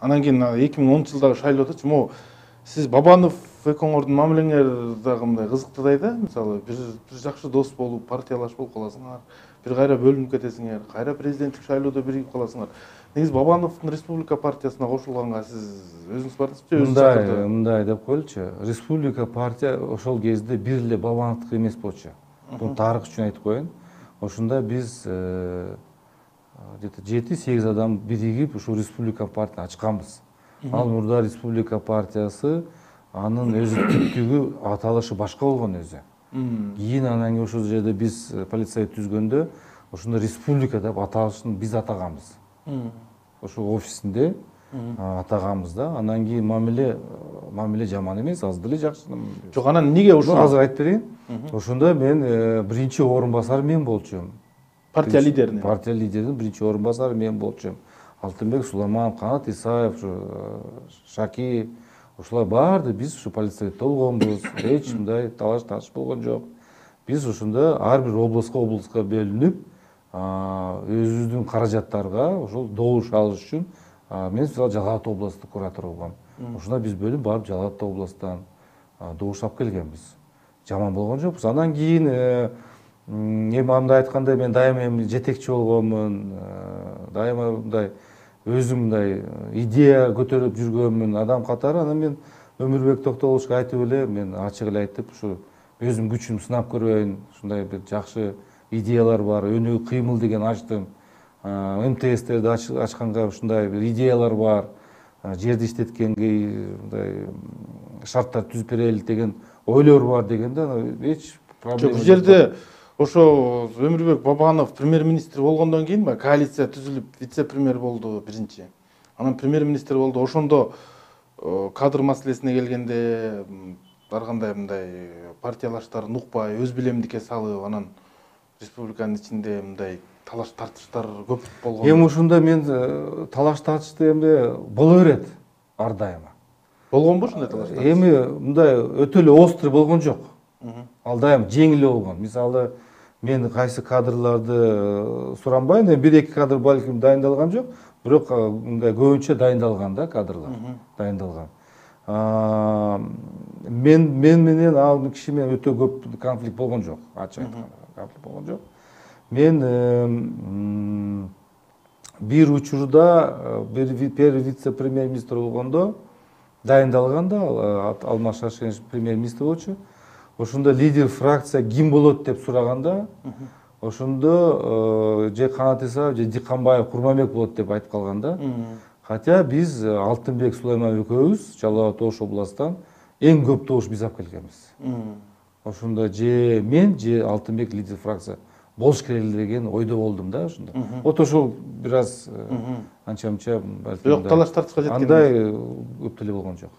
Анан кийин 2010-жылдагы шайлоодочу могу сиз Бабанов экөөңөрдүн мамилеңер дагы мындай кызыктуудай да. Мисалы бир жакшы дос болуп, партиялаш болуп каласыңар, бир кайра бөлүнүп кетесиңер, кайра президенттик шайлоодо биригип каласыңар. Негизи Бабановдун Республика партиясына кошулганга сиз өзүңүз бардыңызбы же өзү чакырды? Мындай деп коелучу. Республика партия ошол кезде бир эле Бабановдуку эмес болчу. Бул тарых үчүн айтып коеюн. Ошондо биз где-то 7-8 адам биригип ушул Республика партияны ачканбыз. Ал мурда Республика партиясы анын өзү түптүгү аталышы башка болгон өзү. Кийин анан кийин ошол жерде биз полицейт түзгөндө ошондо Республика деп аталышын биз атаганбыз. Ошол офисинде атаганбыз да. Анан кийин мамиле жаман эмес, аз деле жакшы. Жок, анан эмнеге ушул? Азыр айтып берейин. Ошондо мен биринчи орун басары мен болчумун. Партия лидеринин. Партия лидеринин биринчи орун басары мен болчумун. Алтынбек Сулайманов, Канат Исаев, Шаки, ошолар баарды биз ушу полицейде болгонбуз. Эч мындай талаш-тартыш болгон жок. Биз ошондо ар бир областка бөлүнүп, өзүбүздүн каражаттарга ошол добуш алыш үчүн мен мисалы Жалал Абад областтык куратор болгом. Ошондо биз бөлүп барып Жалал Абад областтан добуш алып келгенбиз. Жаман болгон жокпуз. Андан кийин эми анда айткандай мен дайыма эми жетекчи болгонмун, дайыма мындай өзүм мындай идея көтөрүп жүргөнмүн адам катары. Анан мен Өмүрбек Токтогуловичке айтып эле мен ачык эле айттым, ушу өзүм күчүмдү сынап көрөйүн, ушундай бир жакшы идеялар бар, өнүгүү кыймыл деген ачтым. МТСтерди ачканга ушундай бир идеялар бар, жерди иштеткенге мындай шарттар түзүп берели деген ойлор бар дегенде эч проблема жок. Бул жерде ошо Өмүрбек Бабанов премьер-министр болгондон кийин коалиция түзүлүп, вице-премьер болду биринчи. Анан премьер-министр болду. Ошондо кадр маселесине келгенде ар кандай мындай партиялаштарын укпай, өз билемдикке салып, анан республиканын ичинде мындай талаш-тартыштар көп болгон. Эми ушунда мен талаш-тартышты эми боло берет ар дайыма. Болгонбу ушундай талаш-тартыш? Эми мындай өтө эле острый болгон жок. Ал дайым жеңил болгон. Мисалы мен кайсы кадрларды суранбайм, бир-эки кадр балким дайындалган жок, бирок мындай көбүнчө дайындалган да кадрлар. Дайындалган. Мен менен ал киши менен өтө көп конфликт болгон жок. Ачык айтканда, конфликт болгон жок. Мен бир учурда бир вице-премьер-министр болгондо дайындалган да, Алмаз Шаршенович премьер-министр болчу. Ошондо лидер фракция ким болот деп сураганда, ошондо же Канат Исаев, же Дикканбаев, Курманбек болот деп айтып калган да. Хотя биз Алтынбек Сулайманов экөөбүз Жалал Абад Ош областан эң көп добуш биз алып келгенбиз. Ошондо же мен, же Алтынбек лидер фракция болуш керек деген ойдо болдум да ошондо. Вот ошол бир аз анча-мынча бирок талаш-тартышка жеткен. Андай көп деле болгон жок.